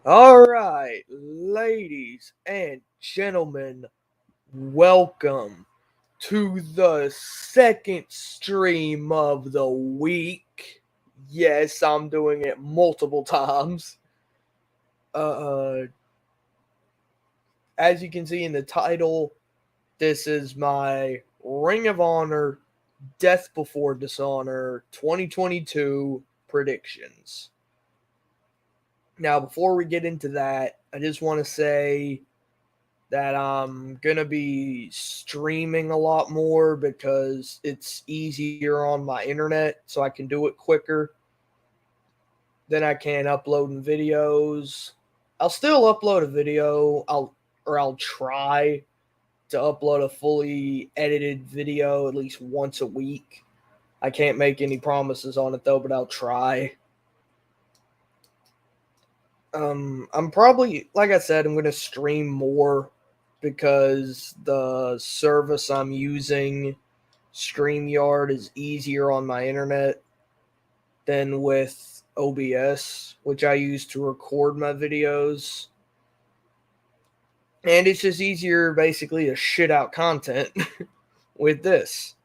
All right, ladies and gentlemen, welcome to the second stream of the week. Yes, I'm doing it multiple times. Uh, as you can see in the title, this is my Ring of Honor Death Before Dishonor 2022 predictions. Now, before we get into that, I just want to say that I'm gonna be streaming a lot more because it's easier on my internet, so I can do it quicker. Then I can upload videos. I'll still upload a video. I'll try to upload a fully edited video at least once a week. I can't make any promises on it though, but I'll try. I'm probably, like I said, I'm gonna stream more because the service I'm using, StreamYard, is easier on my internet than with OBS, which I use to record my videos. And it's just easier basically to shit out content with this.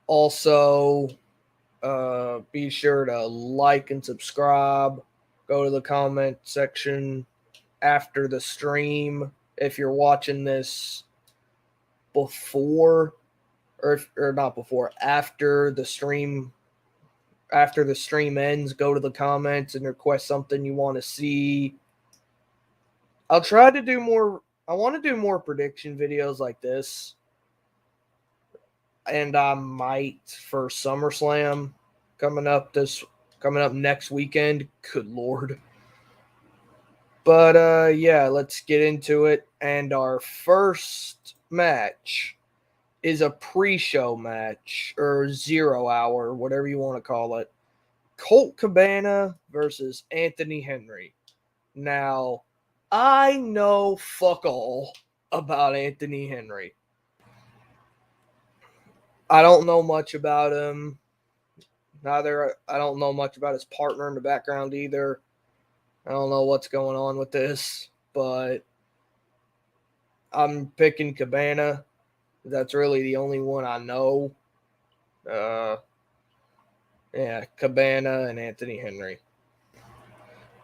Also, be sure to like and subscribe. Go to the comment section after the stream if you're watching this before or not before, after the stream ends. Go to the comments and request something you want to see. I'll try to do more. I want to do more prediction videos like this, and I might for SummerSlam coming up coming up next weekend. Good lord. But yeah, let's get into it. And our first match is a pre-show match or 0 hour, whatever you want to call it. Colt Cabana versus Anthony Henry. Now, I know fuck all about Anthony Henry. I don't know much about him. I don't know much about his partner in the background either. I don't know what's going on with this, but I'm picking Cabana. That's really the only one I know. Uh, yeah, Cabana and Anthony Henry.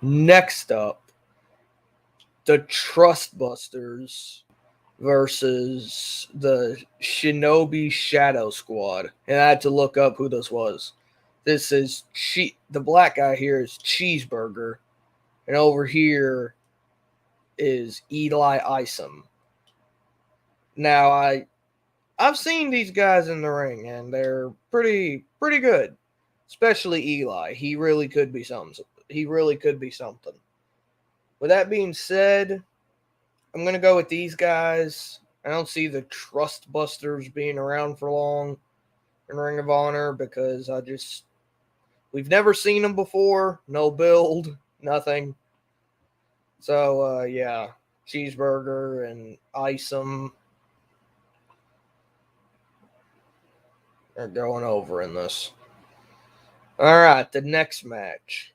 Next up, the Trustbusters versus the Shinobi Shadow Squad. And I had to look up who this was. This is the black guy here is Cheeseburger, and over here is Eli Isom. Now I've seen these guys in the ring, and they're pretty good. Especially Eli. He really could be something. With that being said, I'm gonna go with these guys. I don't see the Trustbusters being around for long in Ring of Honor because we've never seen them before. No build, nothing. So yeah, Cheeseburger and Isom are going over in this. All right, the next match,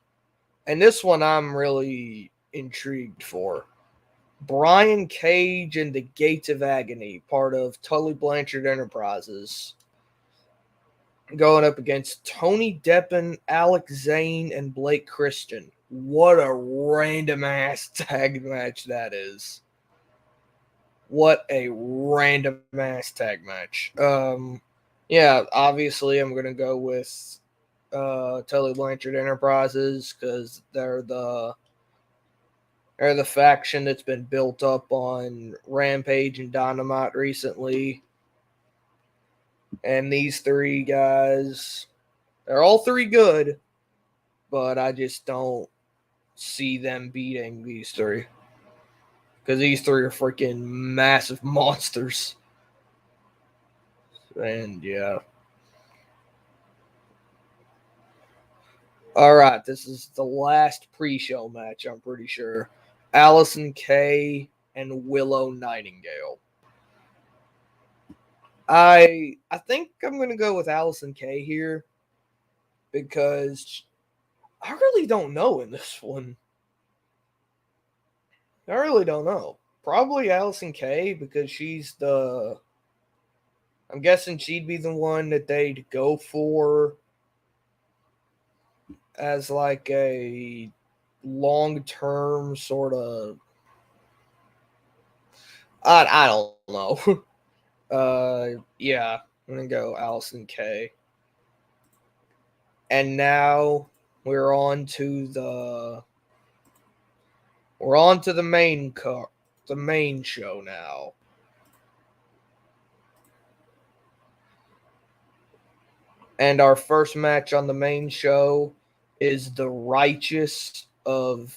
and this one I'm really intrigued for. Brian Cage and the Gates of Agony, part of Tully Blanchard Enterprises, going up against Tony Deppen, Alex Zane, and Blake Christian. What a random ass tag match that is. What a random ass tag match. Yeah, obviously I'm gonna go with Tully Blanchard Enterprises because they're the faction that's been built up on Rampage and Dynamite recently. And these three guys, they're all three good, but I just don't see them beating these three. Because these three are freaking massive monsters. And yeah. All right, this is the last pre-show match, I'm pretty sure. Allison Kay and Willow Nightingale. I think I'm gonna go with Allison Kay here because I really don't know in this one. I really don't know. Probably Allison Kay because she's the. I'm guessing she'd be the one that they'd go for as like a long term sort of. I don't know. Yeah, I'm gonna go Allison Kay. And now we're on to the the main show now. And our first match on the main show is the righteous of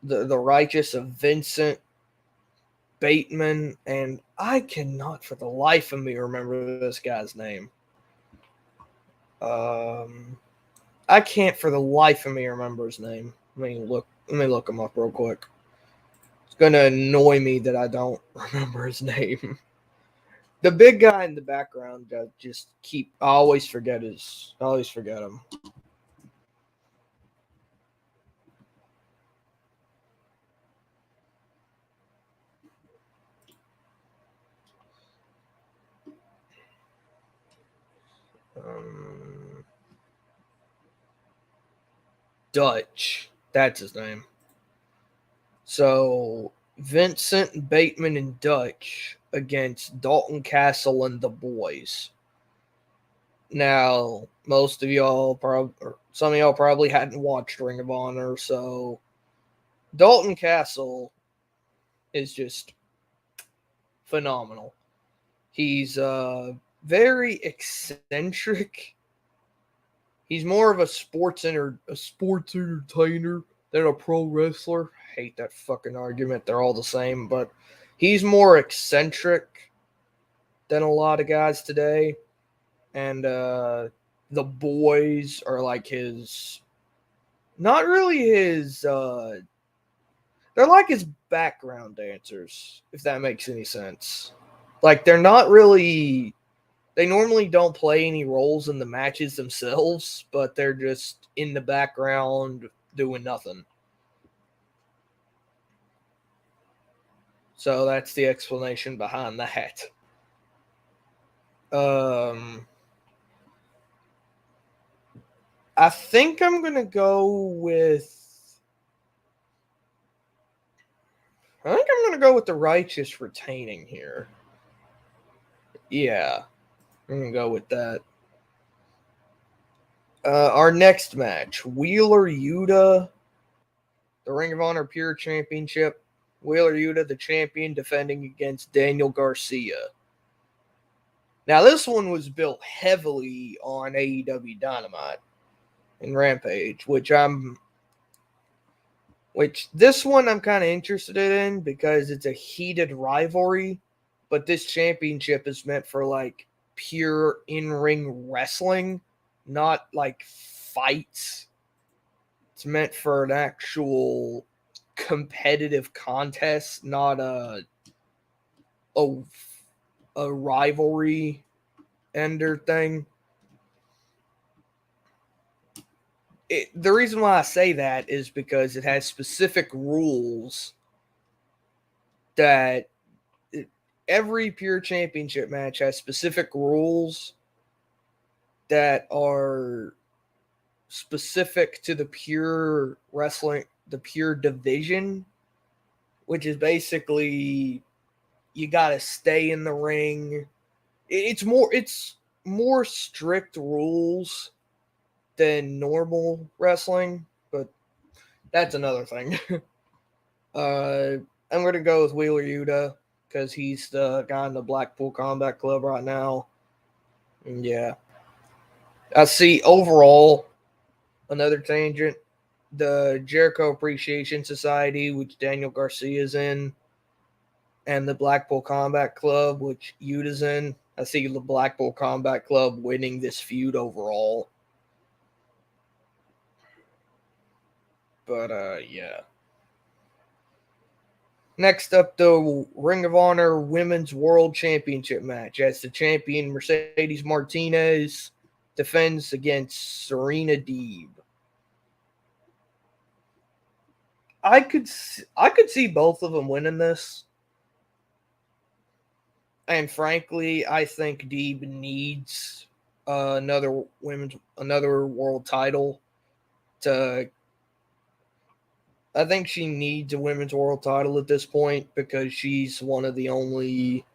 Vincent Bateman, and I cannot for the life of me remember this guy's name. I can't for the life of me remember his name. Let me look him up real quick. It's gonna annoy me that I don't remember his name. The big guy in the background, I always forget him. Dutch. That's his name. So Vincent Bateman and Dutch against Dalton Castle and the Boys. Now, most of y'all some of y'all probably hadn't watched Ring of Honor, so Dalton Castle is just phenomenal. He's very eccentric. He's more of a sports entertainer than a pro wrestler. I hate that fucking argument. They're all the same, but he's more eccentric than a lot of guys today. And the Boys are like his, not really his, they're like his background dancers, if that makes any sense. Like, they're not really, they normally don't play any roles in the matches themselves, but they're just in the background doing nothing. So that's the explanation behind that. I think I'm going to go with. I think I'm going to go with the Righteous retaining here. Yeah, I'm going to go with that. Our next match, Wheeler Yuta, the Ring of Honor Pure Championship. Wheeler Yuta, the champion, defending against Daniel Garcia. Now, this one was built heavily on AEW Dynamite and Rampage, which this one I'm kind of interested in because it's a heated rivalry, but this championship is meant for like pure in-ring wrestling, not like fights. It's meant for an actual competitive contest, not a rivalry ender thing. The reason why I say that is because it has specific rules that every Pure Championship match has specific rules that are specific to the Pure Wrestling, the Pure division, which is basically you got to stay in the ring. It's more strict rules than normal wrestling, but that's another thing. I'm going to go with Wheeler Yuta because he's the guy in the Blackpool Combat Club right now. And yeah. I see overall, another tangent, the Jericho Appreciation Society, which Daniel Garcia's in, and the Blackpool Combat Club, which Yuta's in. I see the Blackpool Combat Club winning this feud overall. But, yeah. Next up, the Ring of Honor Women's World Championship match, as the champion Mercedes Martinez defends against Serena Deeb. I could see both of them winning this. And frankly, I think Deeb needs another world title to. I think she needs a women's world title at this point because she's one of the only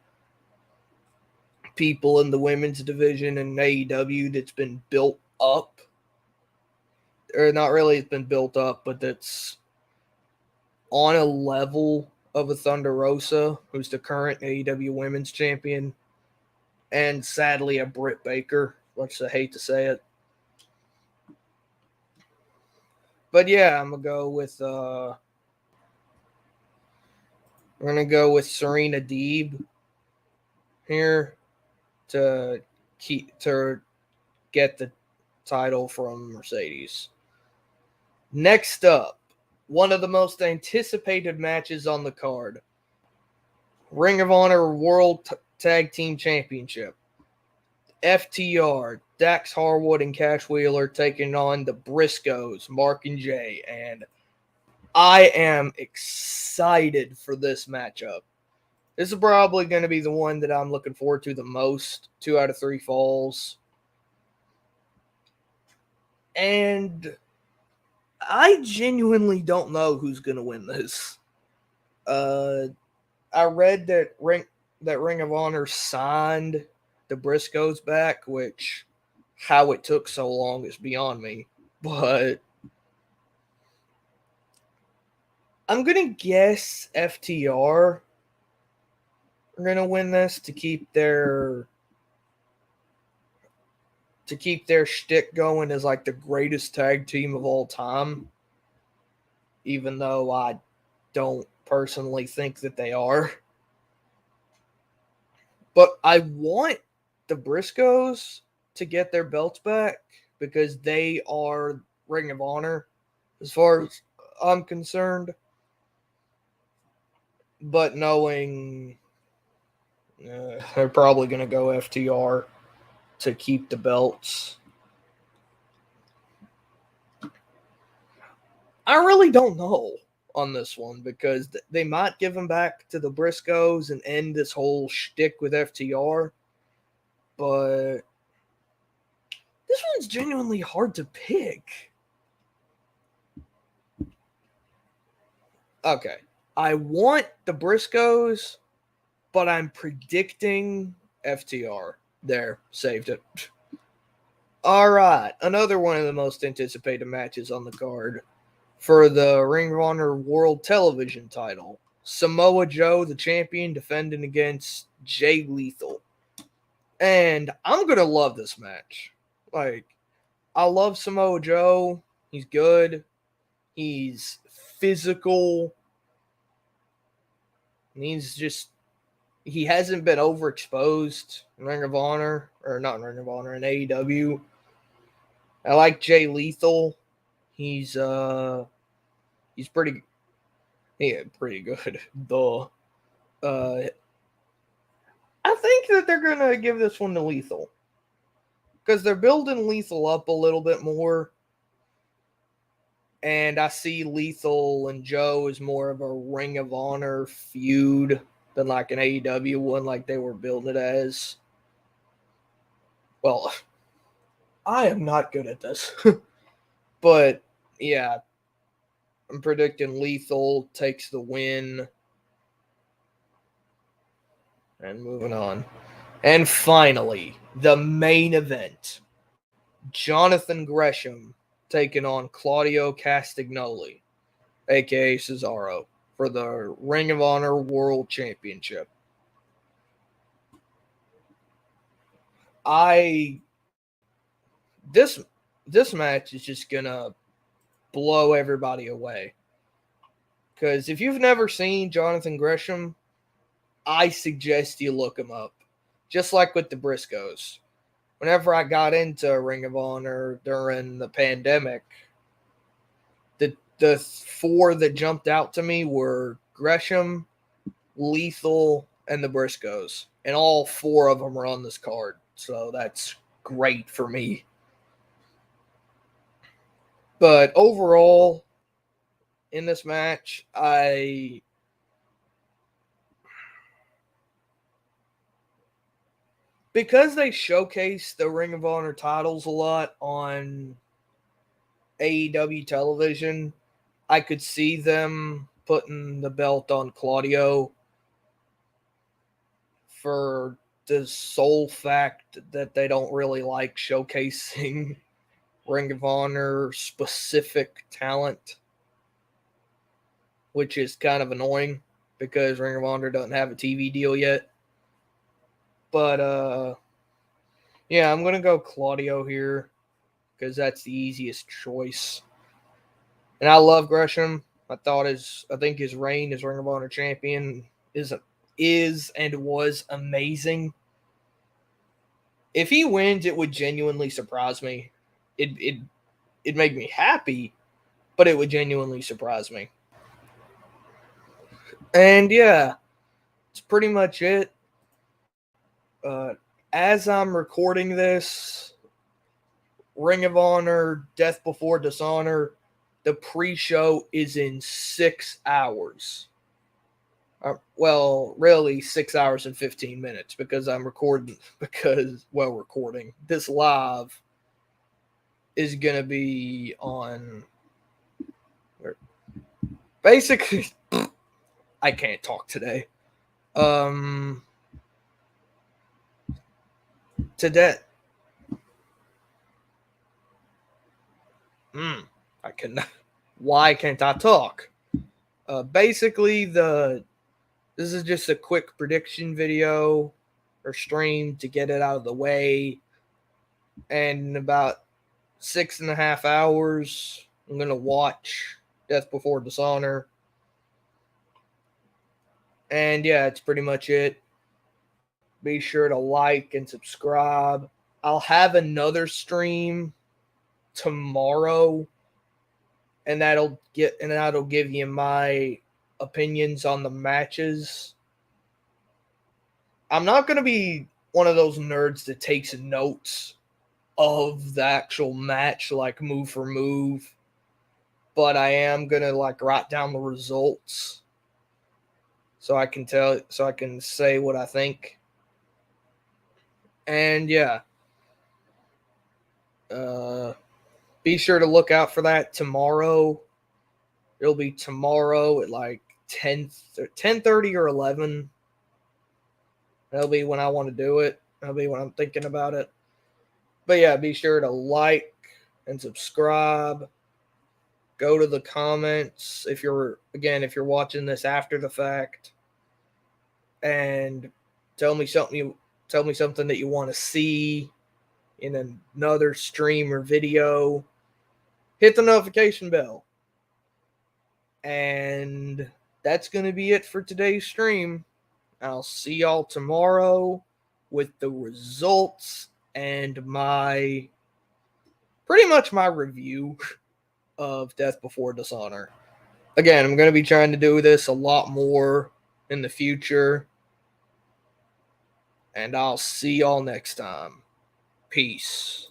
people in the women's division in AEW that's been built up. Or not really, it's been built up, but that's on a level of a Thunder Rosa, who's the current AEW Women's Champion, and sadly a Britt Baker, which I hate to say it. But yeah, I'm gonna go with Serena Deeb here to get the title from Mercedes. Next up, one of the most anticipated matches on the card. Ring of Honor World Tag Team Championship. FTR, Dax Harwood and Cash Wheeler taking on the Briscoes, Mark and Jay. And I am excited for this matchup. This is probably going to be the one that I'm looking forward to the most. 2 out of 3 falls. And I genuinely don't know who's going to win this. I read that Ring of Honor signed the Briscoes back, which how it took so long is beyond me. But I'm going to guess FTR are going to win this to keep their shtick going as like the greatest tag team of all time, even though I don't personally think that they are. But I want the Briscoes to get their belts back because they are Ring of Honor as far as I'm concerned. But knowing they're probably going to go FTR to keep the belts. I really don't know on this one because they might give them back to the Briscoes and end this whole shtick with FTR. But this one's genuinely hard to pick. Okay. I want the Briscoes, but I'm predicting FTR. There, saved it. All right, another one of the most anticipated matches on the card for the Ring of Honor World Television title. Samoa Joe, the champion, defending against Jay Lethal. And I'm going to love this match. Like, I love Samoa Joe. He's good. He's physical. He hasn't been overexposed in Ring of Honor, or not in Ring of Honor, in AEW. I like Jay Lethal. He's pretty good. Though. I think that they're gonna give this one to Lethal. Because they're building Lethal up a little bit more. And I see Lethal and Joe as more of a Ring of Honor feud than like an AEW one, like they were building it as. Well, I am not good at this. But, yeah. I'm predicting Lethal takes the win. And moving on. And finally, the main event. Jonathan Gresham taking on Claudio Castagnoli, a.k.a. Cesaro, for the Ring of Honor World Championship. This match is just gonna blow everybody away. Because if you've never seen Jonathan Gresham, I suggest you look him up. Just like with the Briscoes. Whenever I got into Ring of Honor during the pandemic, the 4 that jumped out to me were Gresham, Lethal, and the Briscoes. And all 4 of them are on this card. So that's great for me. But overall, in this match. Because they showcase the Ring of Honor titles a lot on AEW television, I could see them putting the belt on Claudio for the sole fact that they don't really like showcasing Ring of Honor specific talent, which is kind of annoying because Ring of Honor doesn't have a TV deal yet. But yeah, I'm gonna go Claudio here because that's the easiest choice. And I love Gresham. I think his reign as Ring of Honor champion is and was amazing. If he wins, it would genuinely surprise me. It'd make me happy, but it would genuinely surprise me. And yeah, it's pretty much it. As I'm recording this, Ring of Honor, Death Before Dishonor, the pre-show is in 6 hours. Well, really 6 hours and 15 minutes because I'm recording, recording. This live is going to be on, basically, I can't talk today. Today. I cannot. Why can't I talk? Basically, this is just a quick prediction video or stream to get it out of the way. And in about 6.5 hours, I'm going to watch Death Before Dishonor. And yeah, it's pretty much it. Be sure to like and subscribe. I'll have another stream tomorrow, and that'll give you my opinions on the matches. I'm not going to be one of those nerds that takes notes of the actual match, like move for move, but I am going to like write down the results so I can say what I think. And yeah, be sure to look out for that tomorrow. It'll be tomorrow at like 10:30 or 11. That'll be when I want to do it. That'll be when I'm thinking about it. But yeah, be sure to like and subscribe. Go to the comments if you're watching this after the fact, and tell me something that you want to see in another stream or video. Hit the notification bell. And that's going to be it for today's stream. I'll see y'all tomorrow with the results and pretty much my review of Death Before Dishonor. Again, I'm going to be trying to do this a lot more in the future. And I'll see y'all next time. Peace.